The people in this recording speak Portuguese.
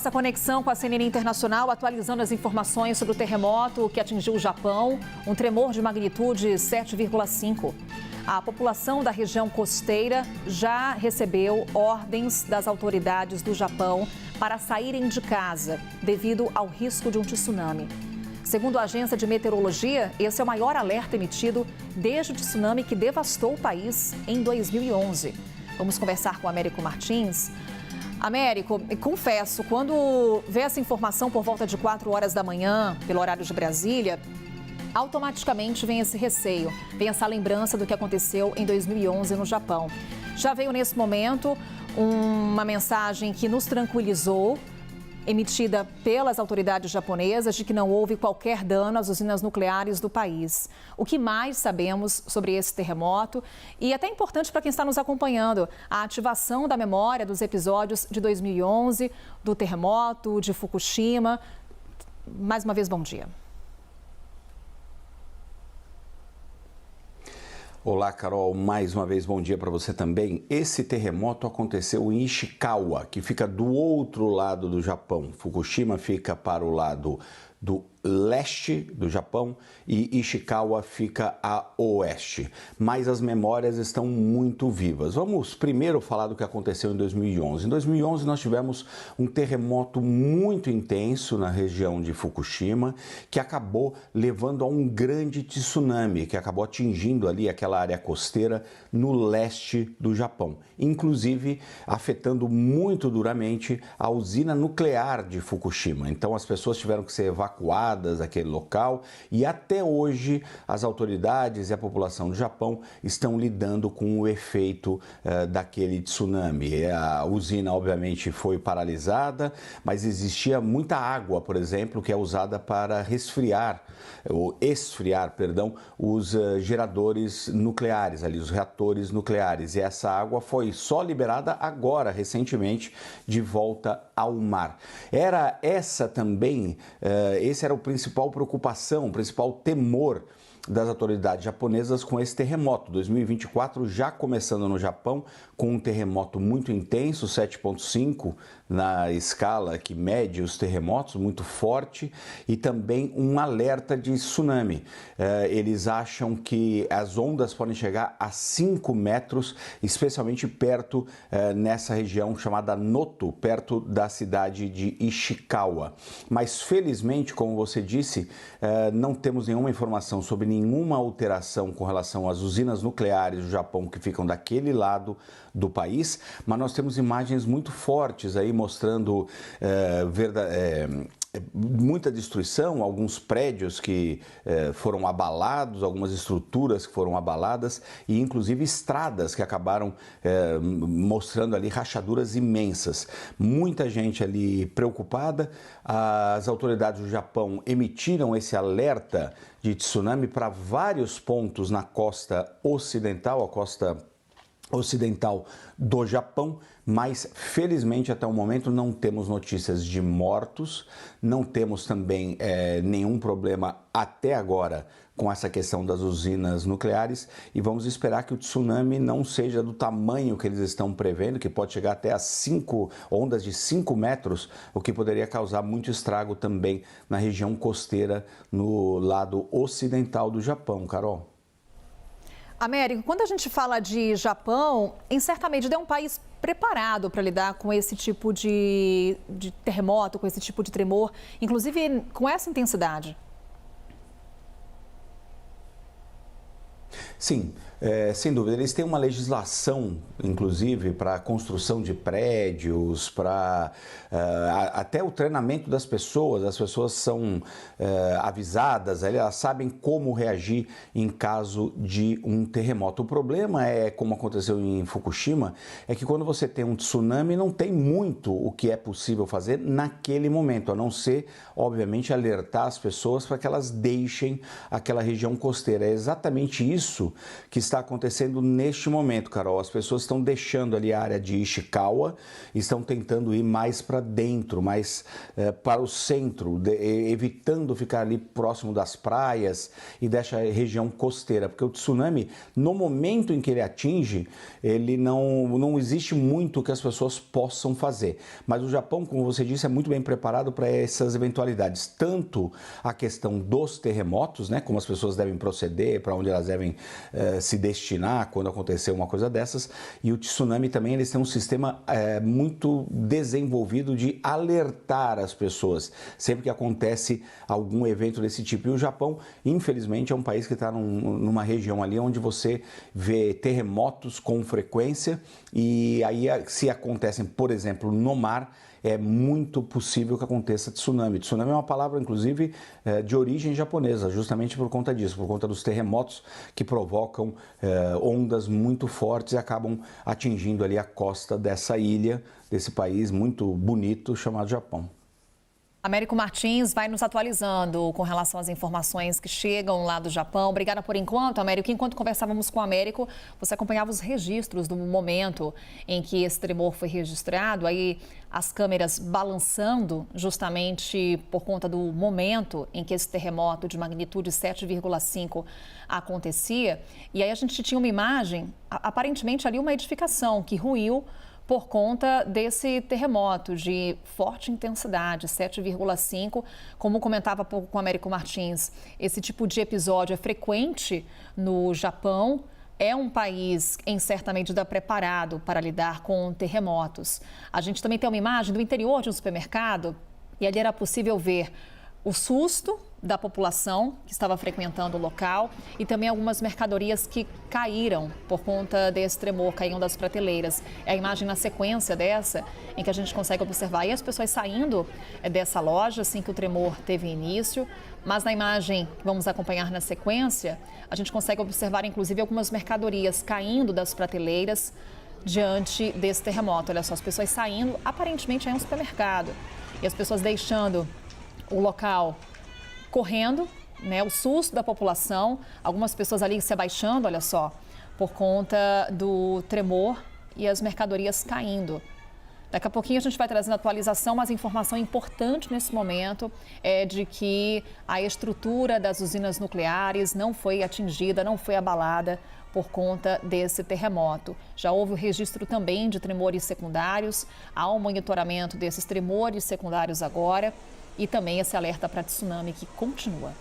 nossa conexão com a CNN Internacional, atualizando as informações sobre o terremoto que atingiu o Japão, um tremor de magnitude 7,5. A população da região costeira já recebeu ordens das autoridades do Japão para saírem de casa devido ao risco de um tsunami. Segundo a agência de meteorologia, esse é o maior alerta emitido desde o tsunami que devastou o país em 2011. Vamos conversar com o Américo Martins. Américo, confesso, quando vê essa informação por volta de 4 horas da manhã, pelo horário de Brasília, automaticamente vem esse receio, vem essa lembrança do que aconteceu em 2011 no Japão. Já veio nesse momento uma mensagem que nos tranquilizou, emitida pelas autoridades japonesas, de que não houve qualquer dano às usinas nucleares do país. O que mais sabemos sobre esse terremoto? E até importante para quem está nos acompanhando, a ativação da memória dos episódios de 2011, do terremoto, de Fukushima. Mais uma vez, bom dia. Olá, Carol, mais uma vez bom dia para você também. Esse terremoto aconteceu em Ishikawa, que fica do outro lado do Japão. Fukushima fica para o lado do leste do Japão e Ishikawa fica a oeste. Mas as memórias estão muito vivas. Vamos primeiro falar do que aconteceu em 2011. Em 2011 nós tivemos um terremoto muito intenso na região de Fukushima, que acabou levando a um grande tsunami, que acabou atingindo ali aquela área costeira no leste do Japão, inclusive afetando muito duramente a usina nuclear de Fukushima. Então as pessoas tiveram que ser evacuadas daquele local e até hoje as autoridades e a população do Japão estão lidando com o efeito daquele tsunami. A usina obviamente foi paralisada, mas existia muita água, por exemplo, que é usada para resfriar ou esfriar, perdão, os geradores nucleares, ali os reatores nucleares. E essa água foi só liberada agora, recentemente, de volta ao mar. Era essa também, esse era o principal preocupação, o principal temor das autoridades japonesas com esse terremoto. 2024 já começando no Japão com um terremoto muito intenso, 7,5 na escala que mede os terremotos, muito forte, e também um alerta de tsunami. Eles acham que as ondas podem chegar a 5 metros, especialmente perto nessa região chamada Noto, perto da cidade de Ishikawa. Mas felizmente, como você disse, não temos nenhuma informação sobre nenhuma alteração com relação às usinas nucleares do Japão que ficam daquele lado do país, mas nós temos imagens muito fortes aí mostrando muita destruição, alguns prédios que foram abalados, algumas estruturas que foram abaladas e inclusive estradas que acabaram mostrando ali rachaduras imensas. Muita gente ali preocupada. As autoridades do Japão emitiram esse alerta de tsunami para vários pontos na costa ocidental, a costa ocidental do Japão, mas felizmente até o momento não temos notícias de mortos, não temos também nenhum problema até agora com essa questão das usinas nucleares e vamos esperar que o tsunami não seja do tamanho que eles estão prevendo, que pode chegar até a ondas de 5 metros, o que poderia causar muito estrago também na região costeira no lado ocidental do Japão, Carol. Américo, quando a gente fala de Japão, em certa medida é um país preparado para lidar com esse tipo de terremoto, com esse tipo de tremor, inclusive com essa intensidade. Sim, sem dúvida. Eles têm uma legislação, inclusive, para a construção de prédios, para até o treinamento das pessoas. As pessoas são avisadas, elas sabem como reagir em caso de um terremoto. O problema é, como aconteceu em Fukushima, é que quando você tem um tsunami, não tem muito o que é possível fazer naquele momento, a não ser, obviamente, alertar as pessoas para que elas deixem aquela região costeira. É exatamente isso que está acontecendo neste momento, Carol. As pessoas estão deixando ali a área de Ishikawa, estão tentando ir mais para dentro, mais para o centro, evitando ficar ali próximo das praias e dessa região costeira, porque o tsunami, no momento em que ele atinge, ele não existe muito que as pessoas possam fazer. Mas o Japão, como você disse, é muito bem preparado para essas eventualidades, tanto a questão dos terremotos, né, como as pessoas devem proceder, para onde elas devem se destinar quando acontecer uma coisa dessas, e o tsunami também, eles têm um sistema muito desenvolvido de alertar as pessoas sempre que acontece algum evento desse tipo. E o Japão, infelizmente, é um país que está numa região ali onde você vê terremotos com frequência, e aí se acontecem, por exemplo, no mar, é muito possível que aconteça tsunami. Tsunami é uma palavra, inclusive, de origem japonesa, justamente por conta disso, por conta dos terremotos que provocam ondas muito fortes e acabam atingindo ali a costa dessa ilha, desse país muito bonito chamado Japão. Américo Martins vai nos atualizando com relação às informações que chegam lá do Japão. Obrigada por enquanto, Américo. Enquanto conversávamos com o Américo, você acompanhava os registros do momento em que esse tremor foi registrado. Aí as câmeras balançando justamente por conta do momento em que esse terremoto de magnitude 7,5 acontecia. E aí a gente tinha uma imagem, aparentemente ali uma edificação que ruiu por conta desse terremoto de forte intensidade, 7,5. Como comentava há pouco com o Américo Martins, esse tipo de episódio é frequente no Japão. É um país, em certa medida, preparado para lidar com terremotos. A gente também tem uma imagem do interior de um supermercado e ali era possível ver o susto da população que estava frequentando o local e também algumas mercadorias que caíram por conta desse tremor, caíram das prateleiras. É a imagem na sequência dessa em que a gente consegue observar aí as pessoas saindo dessa loja assim que o tremor teve início, mas na imagem que vamos acompanhar na sequência, a gente consegue observar inclusive algumas mercadorias caindo das prateleiras diante desse terremoto. Olha só, as pessoas saindo, aparentemente é um supermercado, e as pessoas deixando o local correndo, né, o susto da população, algumas pessoas ali se abaixando, olha só, por conta do tremor e as mercadorias caindo. Daqui a pouquinho a gente vai trazendo atualização, mas a informação importante nesse momento é de que a estrutura das usinas nucleares não foi atingida, não foi abalada por conta desse terremoto. Já houve o registro também de tremores secundários, há um monitoramento desses tremores secundários agora e também esse alerta para tsunami que continua.